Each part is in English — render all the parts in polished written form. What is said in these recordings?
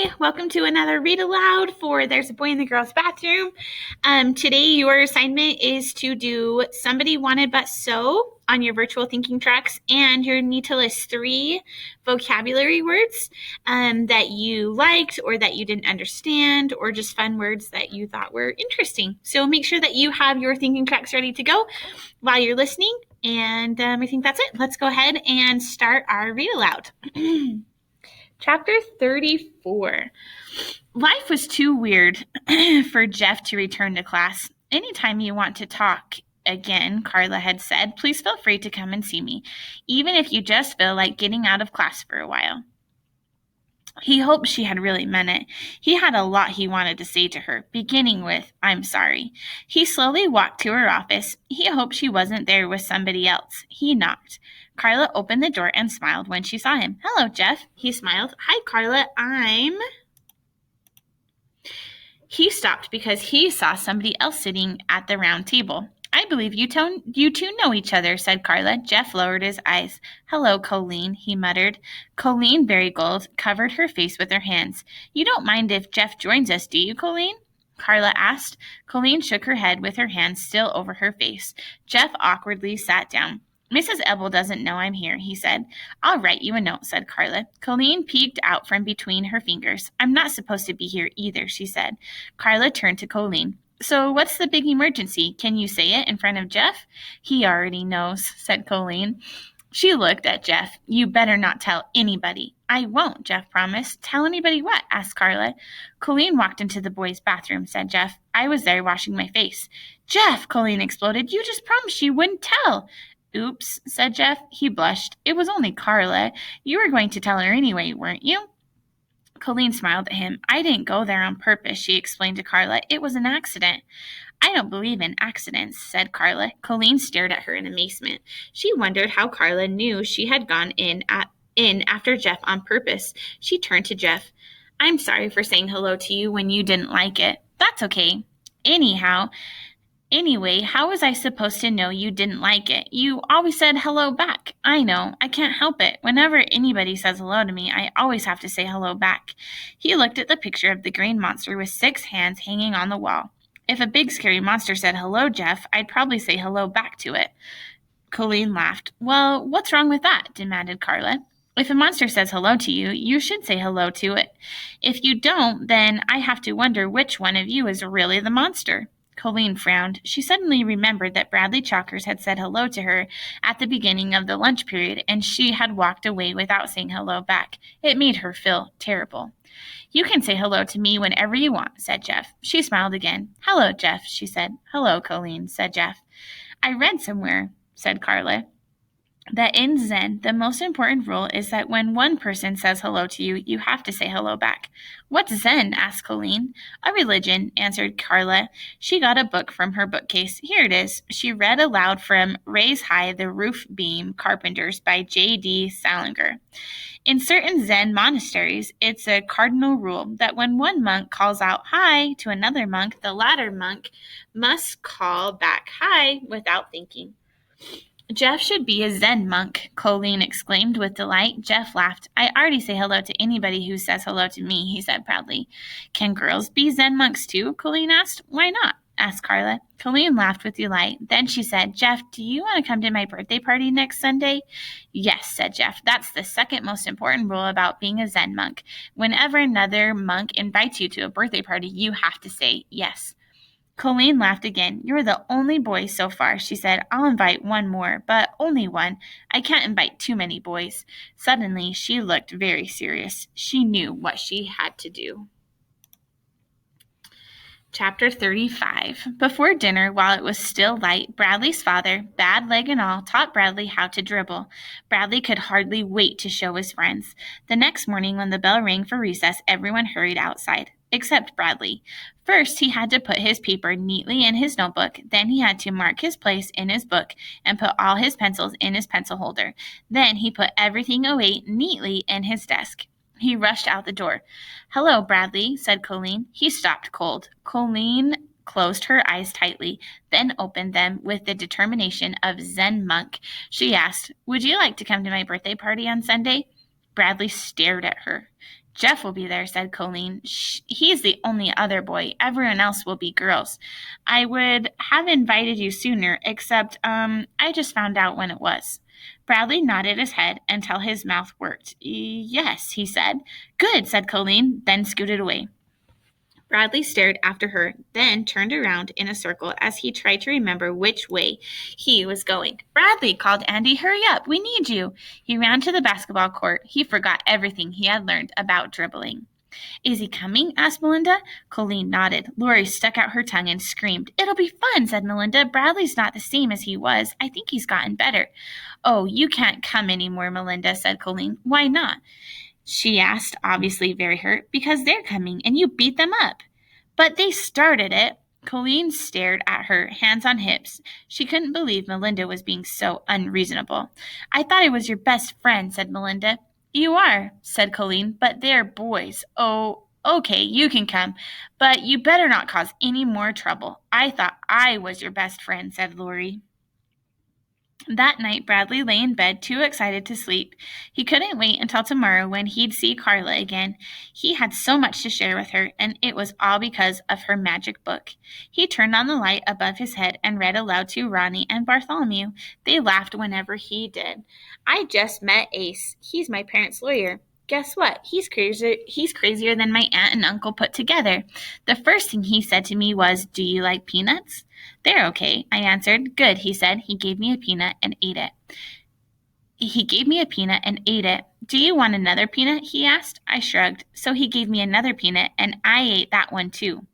Hi, welcome to another read aloud for There's a Boy in the Girls' Bathroom. Today your assignment is to do Somebody Wanted But So on your virtual thinking tracks, and you need to list 3 vocabulary words that you liked or that you didn't understand, or just fun words that you thought were interesting. So make sure that you have your thinking tracks ready to go while you're listening, and I think that's it. Let's go ahead and start our read aloud. Chapter 34. Life was too weird for Jeff to return to class. Anytime you want to talk again, Carla had said, please feel free to come and see me, even if you just feel like getting out of class for a while. He hoped she had really meant it. He had a lot he wanted to say to her, beginning with, I'm sorry. He slowly walked to her office. He hoped she wasn't there with somebody else. He knocked. Carla opened the door and smiled when she saw him. Hello, Jeff. He smiled. Hi, Carla. He stopped because he saw somebody else sitting at the round table. I believe you two know each other, said Carla. Jeff lowered his eyes. Hello, Colleen, he muttered. Colleen Marigold covered her face with her hands. You don't mind if Jeff joins us, do you, Colleen? Carla asked. Colleen shook her head with her hands still over her face. Jeff awkwardly sat down. Mrs. Ebel doesn't know I'm here, he said. I'll write you a note, said Carla. Colleen peeked out from between her fingers. I'm not supposed to be here either, she said. Carla turned to Colleen. So what's the big emergency? Can you say it in front of Jeff? He already knows, said Colleen. She looked at Jeff. You better not tell anybody. I won't, Jeff promised. Tell anybody what? Asked Carla. Colleen walked into the boys' bathroom, said Jeff. I was there washing my face. Jeff, Colleen exploded. You just promised you wouldn't tell. Oops, said Jeff. He blushed. It was only Carla. You were going to tell her anyway, weren't you? Colleen smiled at him. I didn't go there on purpose, she explained to Carla. It was an accident. I don't believe in accidents, said Carla. Colleen stared at her in amazement. She wondered how Carla knew she had gone in after Jeff on purpose. She turned to Jeff. I'm sorry for saying hello to you when you didn't like it. That's okay. Anyway, how was I supposed to know you didn't like it? You always said hello back. I know. I can't help it. Whenever anybody says hello to me, I always have to say hello back. He looked at the picture of the green monster with 6 hands hanging on the wall. If a big scary monster said hello, Jeff, I'd probably say hello back to it. Colleen laughed. Well, what's wrong with that? Demanded Carla. If a monster says hello to you, you should say hello to it. If you don't, then I have to wonder which one of you is really the monster. Colleen frowned. She suddenly remembered that Bradley Chalkers had said hello to her at the beginning of the lunch period, and she had walked away without saying hello back. It made her feel terrible. You can say hello to me whenever you want, said Jeff. She smiled again. Hello, Jeff, she said. Hello, Colleen, said Jeff. I read somewhere, said Carla, that in Zen, the most important rule is that when one person says hello to you, you have to say hello back. What's Zen? Asked Colleen. A religion, answered Carla. She got a book from her bookcase. Here it is. She read aloud from Raise High the Roof Beam Carpenters by J.D. Salinger. In certain Zen monasteries, it's a cardinal rule that when one monk calls out hi to another monk, the latter monk must call back hi without thinking. Jeff should be a Zen monk, Colleen exclaimed with delight. Jeff laughed. I already say hello to anybody who says hello to me, he said proudly. Can girls be Zen monks too? Colleen asked. Why not? Asked Carla. Colleen laughed with delight. Then she said, Jeff, do you want to come to my birthday party next Sunday? Yes, said Jeff. That's the second most important rule about being a Zen monk. Whenever another monk invites you to a birthday party, you have to say yes. Colleen laughed again. You're the only boy so far, she said. I'll invite one more, but only one. I can't invite too many boys. Suddenly, she looked very serious. She knew what she had to do. Chapter 35. Before dinner, while it was still light, Bradley's father, bad leg and all, taught Bradley how to dribble. Bradley could hardly wait to show his friends. The next morning, when the bell rang for recess, everyone hurried outside, except Bradley. First, he had to put his paper neatly in his notebook. Then he had to mark his place in his book and put all his pencils in his pencil holder. Then he put everything away neatly in his desk. He rushed out the door. Hello, Bradley, said Colleen. He stopped cold. Colleen closed her eyes tightly, then opened them with the determination of Zen monk. She asked, Would you like to come to my birthday party on Sunday? Bradley stared at her. Jeff will be there, said Colleen. He's the only other boy. Everyone else will be girls. I would have invited you sooner, except, I just found out when it was. Bradley nodded his head until his mouth worked. Yes, he said. Good, said Colleen, then scooted away. Bradley stared after her, then turned around in a circle as he tried to remember which way he was going. Bradley, called Andy, hurry up, we need you. He ran to the basketball court. He forgot everything he had learned about dribbling. Is he coming? Asked Melinda. Colleen nodded. Lori stuck out her tongue and screamed. It'll be fun, said Melinda. Bradley's not the same as he was. I think he's gotten better. Oh, you can't come anymore, Melinda, said Colleen. Why not? She asked, obviously very hurt. Because they're coming and you beat them up. But they started it. Colleen stared at her, hands on hips. She couldn't believe Melinda was being so unreasonable. I thought I was your best friend, said Melinda. You are, said Colleen, but they're boys. Oh, okay, you can come, but you better not cause any more trouble. I thought I was your best friend, said Lori. That night, Bradley lay in bed too excited to sleep. He couldn't wait until tomorrow when he'd see Carla again. He had so much to share with her, and it was all because of her magic book. He turned on the light above his head and read aloud to Ronnie and Bartholomew. They laughed whenever he did. I just met Ace. He's my parents' lawyer. Guess what? He's crazier than my aunt and uncle put together. The first thing he said to me was, Do you like peanuts? They're okay, I answered. Good, he said. He gave me a peanut and ate it. Do you want another peanut? He asked. I shrugged. So he gave me another peanut, and I ate that one too.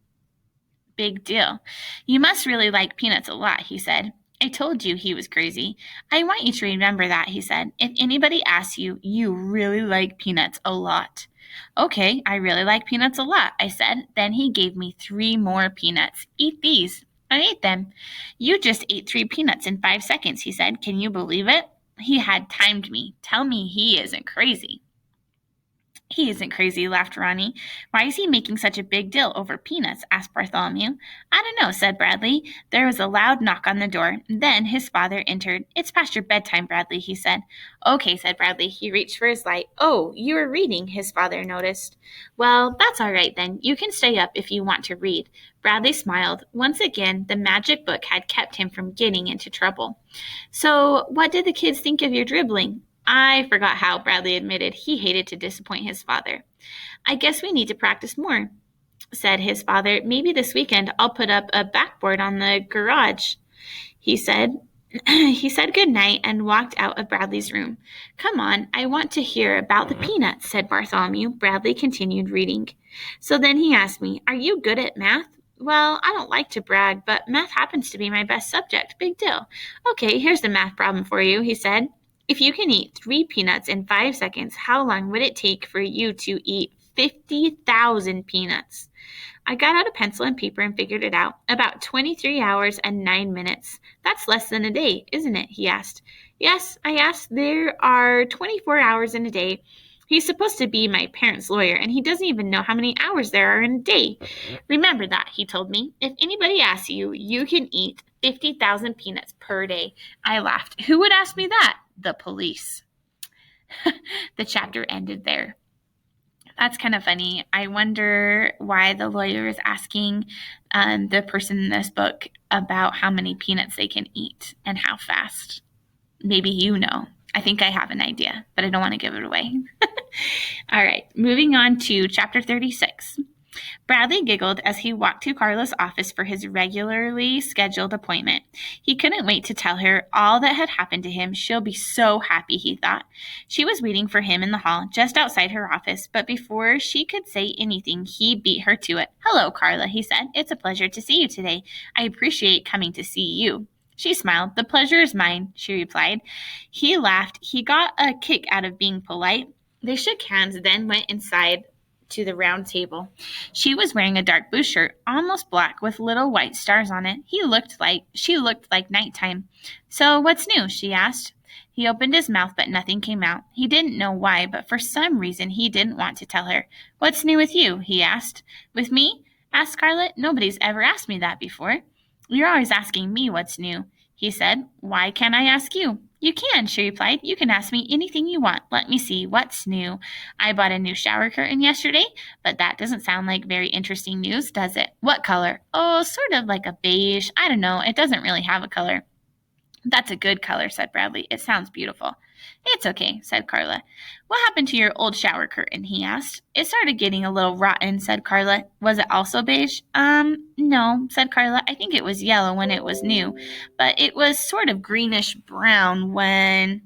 Big deal. You must really like peanuts a lot, he said. I told you he was crazy. I want you to remember that, he said. If anybody asks you, you really like peanuts a lot. Okay, I really like peanuts a lot, I said. Then he gave me 3 more peanuts. Eat these. I ate them. You just ate 3 peanuts in 5 seconds, he said. Can you believe it? He had timed me. Tell me he isn't crazy. He isn't crazy, laughed Ronnie. Why is he making such a big deal over peanuts? Asked Bartholomew. I don't know, said Bradley. There was a loud knock on the door. Then his father entered. It's past your bedtime, Bradley, he said. Okay, said Bradley. He reached for his light. Oh, you were reading, his father noticed. Well, that's all right then. You can stay up if you want to read. Bradley smiled. Once again, the magic book had kept him from getting into trouble. So, what did the kids think of your dribbling? I forgot how, Bradley admitted. He hated to disappoint his father. I guess we need to practice more, said his father. Maybe this weekend I'll put up a backboard on the garage, he said. He said good night and walked out of Bradley's room. Come on, I want to hear about the peanuts, said Bartholomew. Bradley continued reading. So then he asked me, Are you good at math? Well, I don't like to brag, but math happens to be my best subject. Big deal. Okay, here's the math problem for you, he said. If you can eat 3 peanuts in 5 seconds, how long would it take for you to eat 50,000 peanuts? I got out a pencil and paper and figured it out. About 23 hours and 9 minutes. That's less than a day, isn't it? He asked. Yes, I asked. There are 24 hours in a day. He's supposed to be my parents' lawyer, and he doesn't even know how many hours there are in a day. Remember that, he told me. If anybody asks you, you can eat 50,000 peanuts per day. I laughed. Who would ask me that? The police. The chapter ended there. That's kind of funny. I wonder why the lawyer is asking the person in this book about how many peanuts they can eat and how fast. Maybe you know. I think I have an idea, but I don't want to give it away. All right, moving on to chapter 36. Bradley giggled as he walked to Carla's office for his regularly scheduled appointment. He couldn't wait to tell her all that had happened to him. She'll be so happy, he thought. She was waiting for him in the hall, just outside her office, but before she could say anything, he beat her to it. Hello, Carla, he said. It's a pleasure to see you today. I appreciate coming to see you. She smiled. The pleasure is mine, she replied. He laughed. He got a kick out of being polite. They shook hands, then went inside to the round table. She was wearing a dark blue shirt, almost black, with little white stars on it. She looked like nighttime. So what's new? She asked. He opened his mouth, but nothing came out. He didn't know why, but for some reason he didn't want to tell her. What's new with you? He asked. With me? Asked Scarlett. Nobody's ever asked me that before. You're always asking me what's new, he said. Why can't I ask you? You can, she replied. You can ask me anything you want. Let me see, what's new? I bought a new shower curtain yesterday, but that doesn't sound like very interesting news, does it? What color? Oh, sort of like a beige. I don't know. It doesn't really have a color. That's a good color, said Bradley. It sounds beautiful. It's okay, said Carla. What happened to your old shower curtain? He asked. It started getting a little rotten, said Carla. Was it also beige? No, said Carla. I think it was yellow when it was new, but it was sort of greenish brown when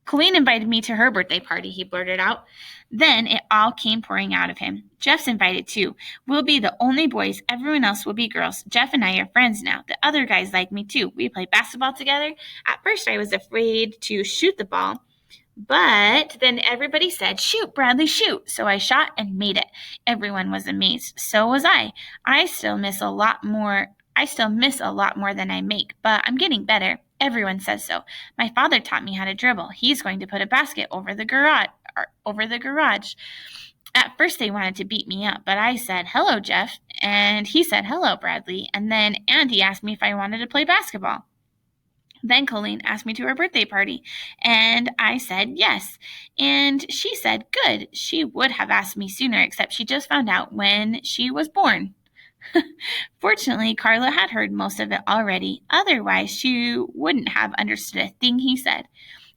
Colleen invited me to her birthday party, he blurted out. Then it all came pouring out of him. Jeff's invited too. We'll be the only boys. Everyone else will be girls. Jeff and I are friends now. The other guys like me too. We play basketball together. At first I was afraid to shoot the ball, but then everybody said, shoot, Bradley, shoot. So I shot and made it. Everyone was amazed. So was I. I still miss a lot more than I make, but I'm getting better. Everyone says so. My father taught me how to dribble. He's going to put a basket over the garage. At first they wanted to beat me up, but I said, hello, Jeff. And he said, hello, Bradley. And then Andy asked me if I wanted to play basketball. Then Colleen asked me to her birthday party, and I said yes. And she said, good. She would have asked me sooner, except she just found out when she was born. Fortunately, Carla had heard most of it already. Otherwise, she wouldn't have understood a thing he said.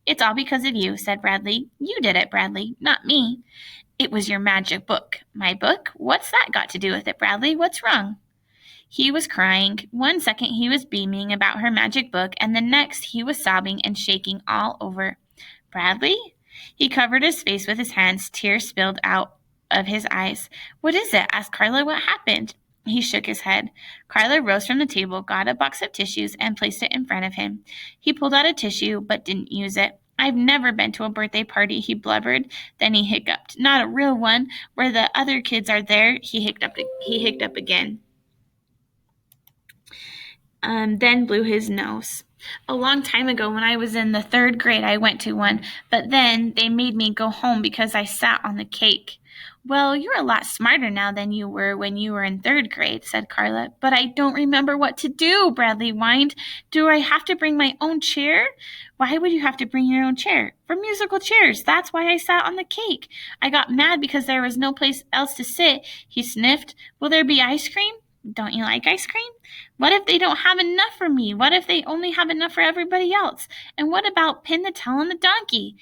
It's all because of you, said Bradley. You did it, Bradley, not me. It was your magic book. My book? What's that got to do with it, Bradley? What's wrong? He was crying. One second he was beaming about her magic book, and the next he was sobbing and shaking all over. Bradley? He covered his face with his hands. Tears spilled out of his eyes. What is it? Asked Carla. What happened? He shook his head. Carla rose from the table, got a box of tissues, and placed it in front of him. He pulled out a tissue, but didn't use it. I've never been to a birthday party, he blubbered. Then he hiccuped. Not a real one, where the other kids are there. He hiccuped up again. Then blew his nose. A long time ago, when I was in the 3rd grade, I went to one, but then they made me go home because I sat on the cake. Well, you're a lot smarter now than you were when you were in 3rd grade, said Carla. But I don't remember what to do, Bradley whined. Do I have to bring my own chair? Why would you have to bring your own chair? For musical chairs. That's why I sat on the cake. I got mad because there was no place else to sit. He sniffed. Will there be ice cream? Don't you like ice cream? What if they don't have enough for me? What if they only have enough for everybody else? And what about Pin the Tail on the donkey?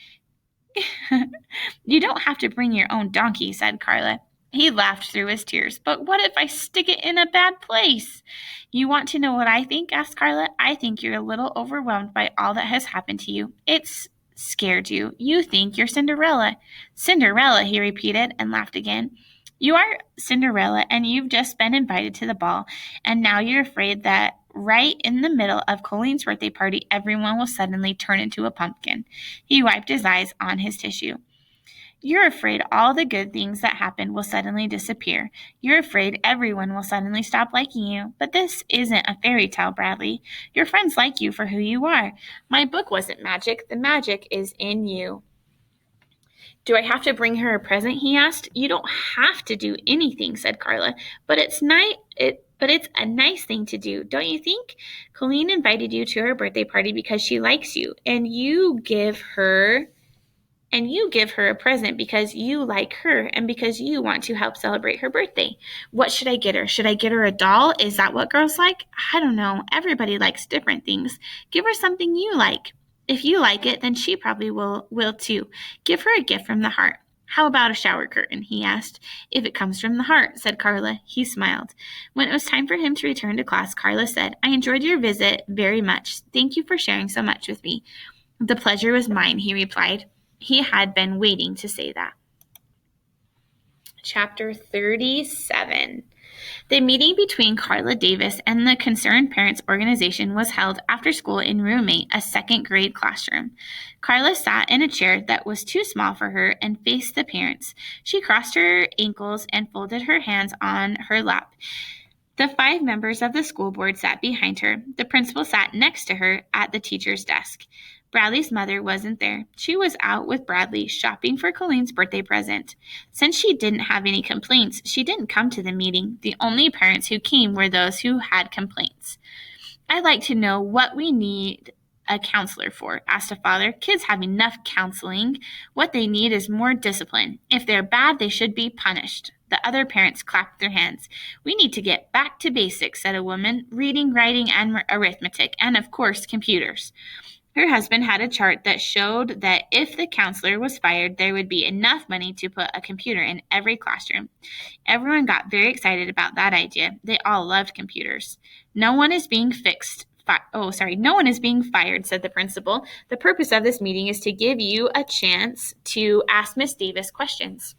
You don't have to bring your own donkey, said Carla. He laughed through his tears. But what if I stick it in a bad place? You want to know what I think? Asked Carla. I think you're a little overwhelmed by all that has happened to you. It's scared you. You think you're Cinderella. Cinderella, he repeated and laughed again. You are Cinderella, and you've just been invited to the ball, and now you're afraid that right in the middle of Colleen's birthday party, everyone will suddenly turn into a pumpkin. He wiped his eyes on his tissue. You're afraid all the good things that happened will suddenly disappear. You're afraid everyone will suddenly stop liking you. But this isn't a fairy tale, Bradley. Your friends like you for who you are. My book wasn't magic. The magic is in you. Do I have to bring her a present? He asked. You don't have to do anything, said Carla. But it's a nice thing to do, don't you think? Colleen invited you to her birthday party because she likes you, and you give her a present because you like her and because you want to help celebrate her birthday. What should I get her? Should I get her a doll? Is that what girls like? I don't know. Everybody likes different things. Give her something you like. If you like it, then she probably will too. Give her a gift from the heart. How about a shower curtain? He asked. If it comes from the heart, said Carla. He smiled. When it was time for him to return to class, Carla said, I enjoyed your visit very much. Thank you for sharing so much with me. The pleasure was mine, he replied. He had been waiting to say that. Chapter 37. The meeting between Carla Davis and the Concerned Parents Organization was held after school in Roommate, a 2nd grade classroom. Carla sat in a chair that was too small for her and faced the parents. She crossed her ankles and folded her hands on her lap. The 5 members of the school board sat behind her. The principal sat next to her at the teacher's desk. Bradley's mother wasn't there. She was out with Bradley shopping for Colleen's birthday present. Since she didn't have any complaints, she didn't come to the meeting. The only parents who came were those who had complaints. I'd like to know what we need a counselor for?" asked a father. "Kids have enough counseling. What they need is more discipline. If they're bad, they should be punished." The other parents clapped their hands. "We need to get back to basics," said a woman. "Reading, writing, and arithmetic, and of course, computers." Her husband had a chart that showed that if the counselor was fired, there would be enough money to put a computer in every classroom. Everyone got very excited about that idea. They all loved computers. "No one is being no one is being fired," said the principal. "The purpose of this meeting is to give you a chance to ask Miss Davis questions."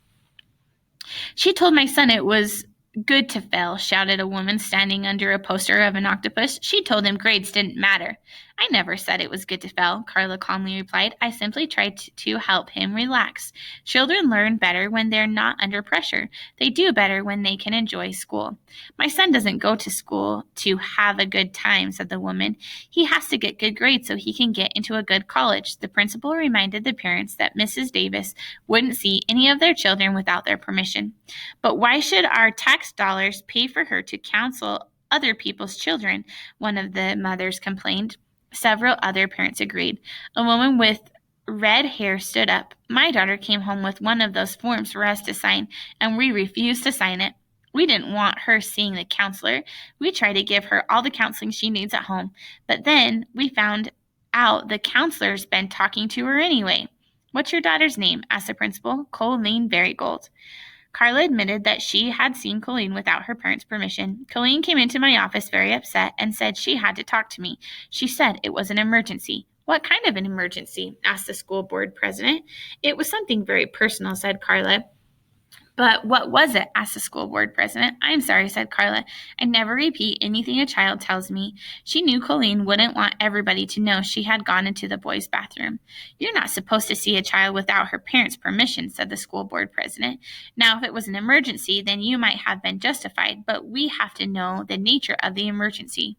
"She told my son it was good to fail," shouted a woman standing under a poster of an octopus. "She told him grades didn't matter." "I never said it was good to fail," Carla calmly replied. "I simply tried to help him relax. Children learn better when they're not under pressure. They do better when they can enjoy school." "My son doesn't go to school to have a good time," said the woman. "He has to get good grades so he can get into a good college." The principal reminded the parents that Mrs. Davis wouldn't see any of their children without their permission. "But why should our tax dollars pay for her to counsel other people's children?" one of the mothers complained. Several other parents agreed. A woman with red hair stood up. "My daughter came home with one of those forms for us to sign, and we refused to sign it. We didn't want her seeing the counselor. We try to give her all the counseling she needs at home, but then we found out the counselor's been talking to her anyway." "What's your daughter's name?" asked the principal. "Colleen Varigold." Carla admitted that she had seen Colleen without her parents' permission. "Colleen came into my office very upset and said she had to talk to me. She said it was an emergency." "What kind of an emergency?" asked the school board president. "It was something very personal," said Carla. "But what was it?" asked the school board president. "I'm sorry," said Carla. "I never repeat anything a child tells me." She knew Colleen wouldn't want everybody to know she had gone into the boys' bathroom. "You're not supposed to see a child without her parents' permission," said the school board president. "Now, if it was an emergency, then you might have been justified, but we have to know the nature of the emergency."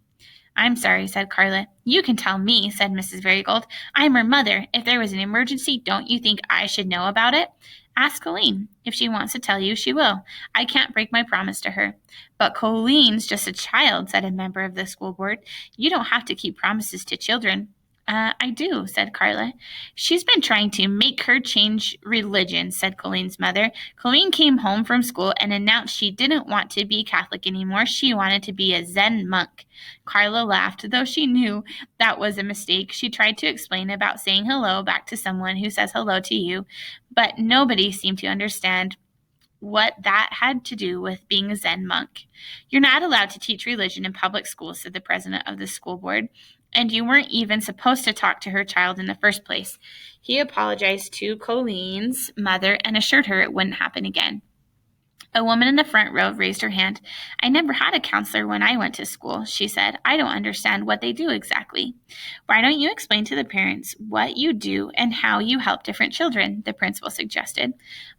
"I'm sorry," said Carla. "You can tell me," said Mrs. Varigold. "I'm her mother. If there was an emergency, don't you think I should know about it?" "Ask Colleen. If she wants to tell you, she will. I can't break my promise to her." "But Colleen's just a child," said a member of the school board. "You don't have to keep promises to children." I do," said Carla. "She's been trying to make her change religion," said Colleen's mother. "Colleen came home from school and announced she didn't want to be Catholic anymore. She wanted to be a Zen monk." Carla laughed, though she knew that was a mistake. She tried to explain about saying hello back to someone who says hello to you, but nobody seemed to understand what that had to do with being a Zen monk. "You're not allowed to teach religion in public schools," said the president of the school board. "And you weren't even supposed to talk to her child in the first place." He apologized to Colleen's mother and assured her it wouldn't happen again. A woman in the front row raised her hand. "I never had a counselor when I went to school," she said. "I don't understand what they do exactly." "Why don't you explain to the parents what you do and how you help different children?" the principal suggested.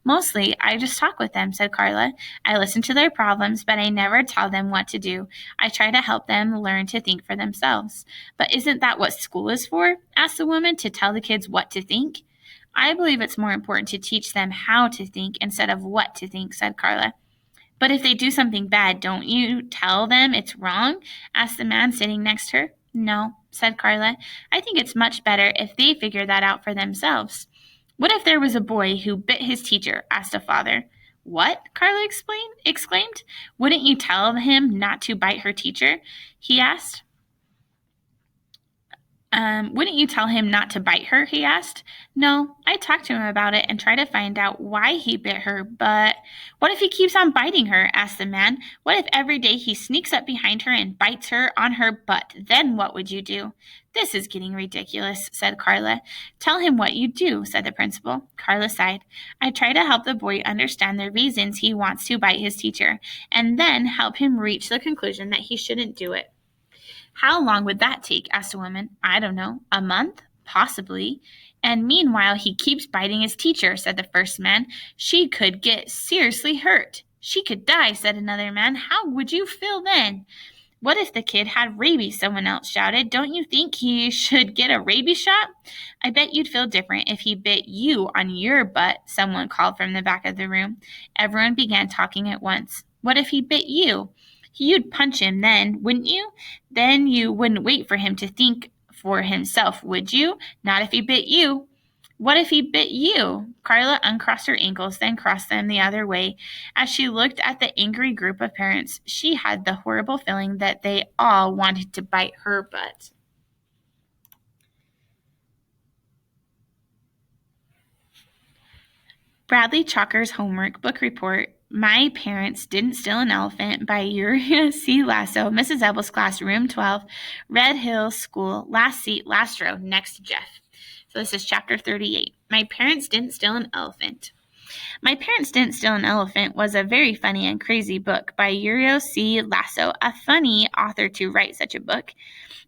"Mostly, I just talk with them," said Carla. "I listen to their problems, but I never tell them what to do. I try to help them learn to think for themselves." "But isn't that what school is for?" asked the woman. "To tell the kids what to think?" "I believe it's more important to teach them how to think instead of what to think," said Carla. "But if they do something bad, don't you tell them it's wrong?" asked the man sitting next to her. "No," said Carla. "I think it's much better if they figure that out for themselves." "What if there was a boy who bit his teacher?" asked a father. "What?" Carla exclaimed. "Wouldn't you tell him not to bite her teacher?" he asked. "Wouldn't you tell him not to bite her?" he asked. "No, I talked to him about it and tried to find out why he bit her, but—" "What if he keeps on biting her?" asked the man. "What if every day he sneaks up behind her and bites her on her butt? Then what would you do?" "This is getting ridiculous," said Carla. "Tell him what you do," said the principal. Carla sighed. "I try to help the boy understand the reasons he wants to bite his teacher, and then help him reach the conclusion that he shouldn't do it." "How long would that take?" asked a woman. "I don't know. A month? Possibly." "And meanwhile he keeps biting his teacher," said the first man. "She could get seriously hurt." "She could die," said another man. "How would you feel then?" "What if the kid had rabies?" someone else shouted. "Don't you think he should get a rabies shot?" "I bet you'd feel different if he bit you on your butt," someone called from the back of the room. Everyone began talking at once. "What if he bit you?" "You'd punch him then, wouldn't you? Then you wouldn't wait for him to think for himself, would you? Not if he bit you. What if he bit you? Carla uncrossed her ankles, then crossed them the other way. As she looked at the angry group of parents, she had the horrible feeling that they all wanted to bite her butt. Bradley Chalker's homework book report. My Parents Didn't Steal an Elephant by Uriah C. Lasso, Mrs. Ebel's class, room 12, Red Hill School, last seat, last row, next to Jeff. So this is chapter 38. My Parents Didn't Steal an Elephant. My Parents Didn't Steal an Elephant was a very funny and crazy book by Uriah C. Lasso, a funny author to write such a book.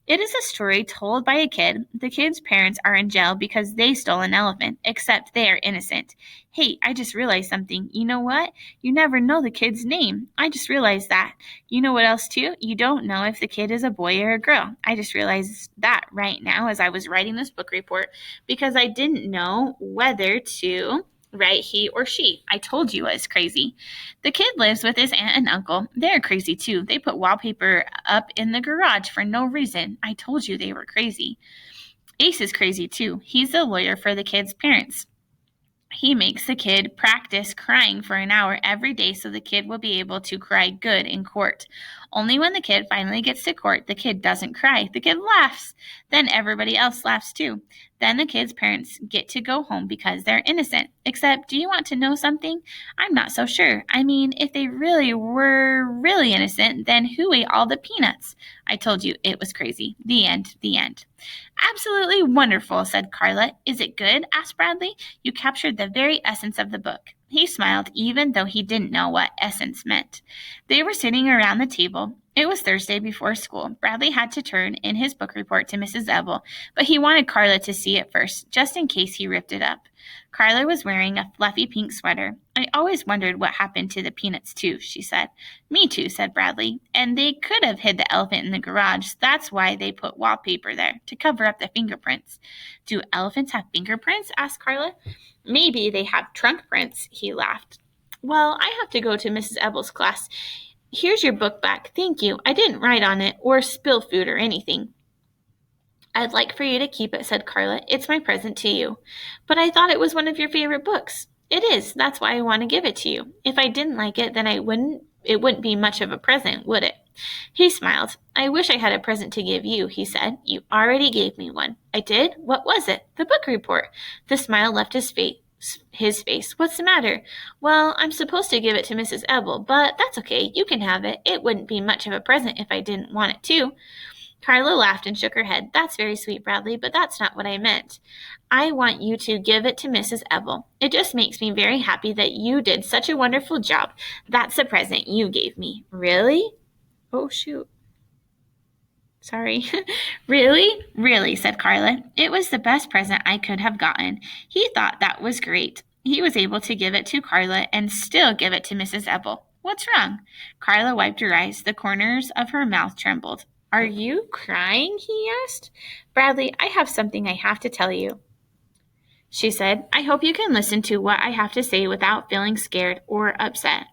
It is a story told by a kid. The kid's parents are in jail because they stole an elephant, except they are innocent. Hey, I just realized something. You know what? You never know the kid's name. I just realized that. You know what else, too? You don't know if the kid is a boy or a girl. I just realized that right now as I was writing this book report because I didn't know whether to write he or she. I told you I was crazy. The kid lives with his aunt and uncle. They're crazy too. They put wallpaper up in the garage for no reason. I told you they were crazy. Ace is crazy too. He's the lawyer for the kid's parents. He makes the kid practice crying for an hour every day so the kid will be able to cry good in court. Only when the kid finally gets to court, the kid doesn't cry. The kid laughs. Then everybody else laughs too. Then the kid's parents get to go home because they're innocent. Except, do you want to know something? I'm not so sure. I mean, if they really were really innocent, then who ate all the peanuts? I told you it was crazy. The end. The end. Absolutely wonderful, said Carla. Is it good? Asked Bradley. You captured the very essence of the book. He smiled, even though he didn't know what essence meant. They were sitting around the table. It was Thursday before school. Bradley had to turn in his book report to Mrs. Ebel, but he wanted Carla to see it first, just in case he ripped it up. Carla was wearing a fluffy pink sweater. I always wondered what happened to the peanuts, too, she said. Me too, said Bradley. And they could have hid the elephant in the garage. That's why they put wallpaper there, to cover up the fingerprints. Do elephants have fingerprints? Asked Carla. Maybe they have trunk prints, he laughed. Well, I have to go to Mrs. Ebel's class. Here's your book back. Thank you. I didn't write on it or spill food or anything. I'd like for you to keep it, said Carla. It's my present to you. But I thought it was one of your favorite books. It is. That's why I want to give it to you. If I didn't like it, then it wouldn't be much of a present, would it? He smiled. I wish I had a present to give you, he said. You already gave me one. I did? What was it? The book report. The smile left his face. What's the matter? Well, I'm supposed to give it to Mrs. Ebel, but that's okay. You can have it. It wouldn't be much of a present if I didn't want it to. Carla laughed and shook her head. That's very sweet, Bradley, but that's not what I meant. I want you to give it to Mrs. Ebel. It just makes me very happy that you did such a wonderful job. That's the present you gave me. Really? Oh, shoot. Sorry. Really? Really, said Carla. It was the best present I could have gotten. He thought that was great. He was able to give it to Carla and still give it to Mrs. Ebel. What's wrong? Carla wiped her eyes. The corners of her mouth trembled. Are you crying? He asked. Bradley, I have something I have to tell you, she said. I hope you can listen to what I have to say without feeling scared or upset.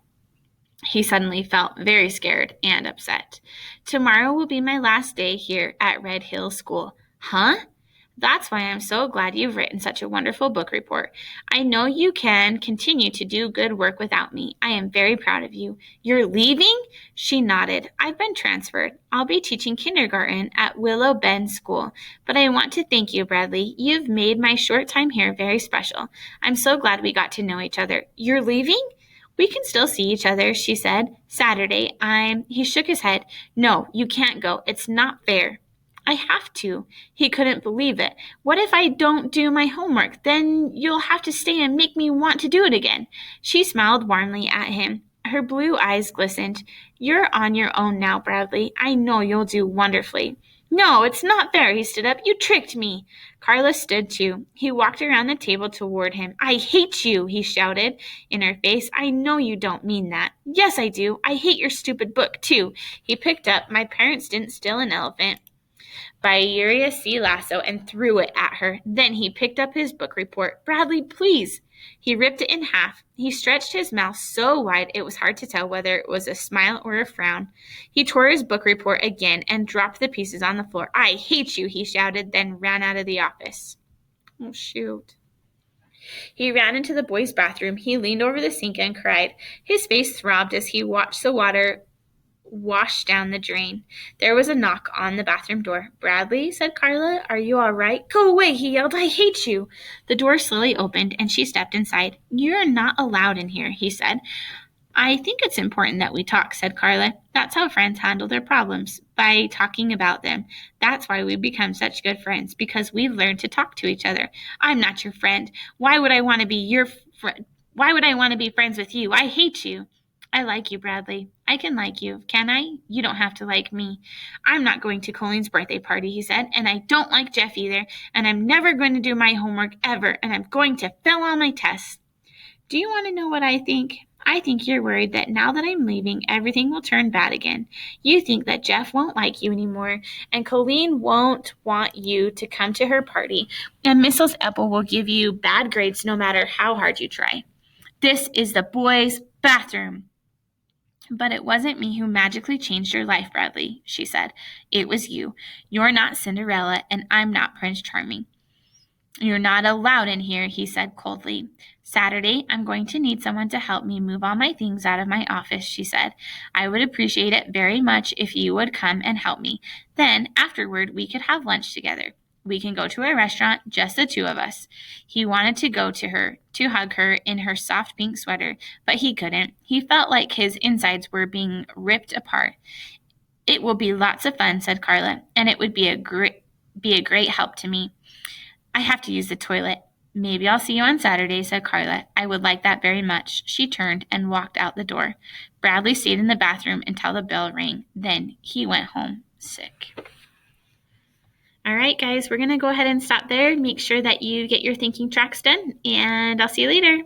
He suddenly felt very scared and upset. Tomorrow will be my last day here at Red Hill School. Huh? That's why I'm so glad you've written such a wonderful book report. I know you can continue to do good work without me. I am very proud of you. You're leaving? She nodded. I've been transferred. I'll be teaching kindergarten at Willow Bend School. But I want to thank you, Bradley. You've made my short time here very special. I'm so glad we got to know each other. You're leaving? We can still see each other, she said. Saturday, He shook his head. No, you can't go. It's not fair. I have to. He couldn't believe it. What if I don't do my homework? Then you'll have to stay and make me want to do it again. She smiled warmly at him. Her blue eyes glistened. You're on your own now, Bradley. I know you'll do wonderfully. No, it's not fair, he stood up. You tricked me. Carla stood too. He walked around the table toward him. I hate you, he shouted in her face. I know you don't mean that. Yes, I do. I hate your stupid book, too. He picked up My Parents Didn't Steal an Elephant by Uriah C. Lasso and threw it at her. Then he picked up his book report. Bradley, please. He ripped it in half. He stretched his mouth so wide it was hard to tell whether it was a smile or a frown. He tore his book report again and dropped the pieces on the floor. "I hate you," he shouted, then ran out of the office. Oh, shoot. He ran into the boys' bathroom. He leaned over the sink and cried. His face throbbed as he watched the water wash down the drain. There was a knock on the bathroom door. "Bradley," said Carla, "are you all right?" "Go away," he yelled. "I hate you." The door slowly opened and she stepped inside. "You're not allowed in here," he said. "I think it's important that we talk," said Carla. "That's how friends handle their problems, by talking about them. That's why we've become such good friends, because we've learned to talk to each other. I'm not your friend. Why would I want to be your friend? Why would I want to be friends with you? I hate you." "I like you, Bradley. I can like you, can I? You don't have to like me." "I'm not going to Colleen's birthday party," he said, "and I don't like Jeff either, and I'm never going to do my homework ever, and I'm going to fail all my tests." "Do you want to know what I think? I think you're worried that now that I'm leaving, everything will turn bad again. You think that Jeff won't like you anymore, and Colleen won't want you to come to her party, and Mrs. Apple will give you bad grades no matter how hard you try. This is the boys' bathroom." "But it wasn't me who magically changed your life, Bradley," she said. "It was you. You're not Cinderella, and I'm not Prince Charming." "You're not allowed in here," he said coldly. "Saturday, I'm going to need someone to help me move all my things out of my office," she said. "I would appreciate it very much if you would come and help me. Then, afterward, we could have lunch together. We can go to a restaurant, just the two of us." He wanted to go to her, to hug her in her soft pink sweater, but he couldn't. He felt like his insides were being ripped apart. "It will be lots of fun," said Carla, "and it would be a great help to me. I have to use the toilet." "Maybe I'll see you on Saturday," said Carla. "I would like that very much." She turned and walked out the door. Bradley stayed in the bathroom until the bell rang. Then he went home sick. All right, guys, we're going to go ahead and stop there. Make sure that you get your thinking tracks done, and I'll see you later.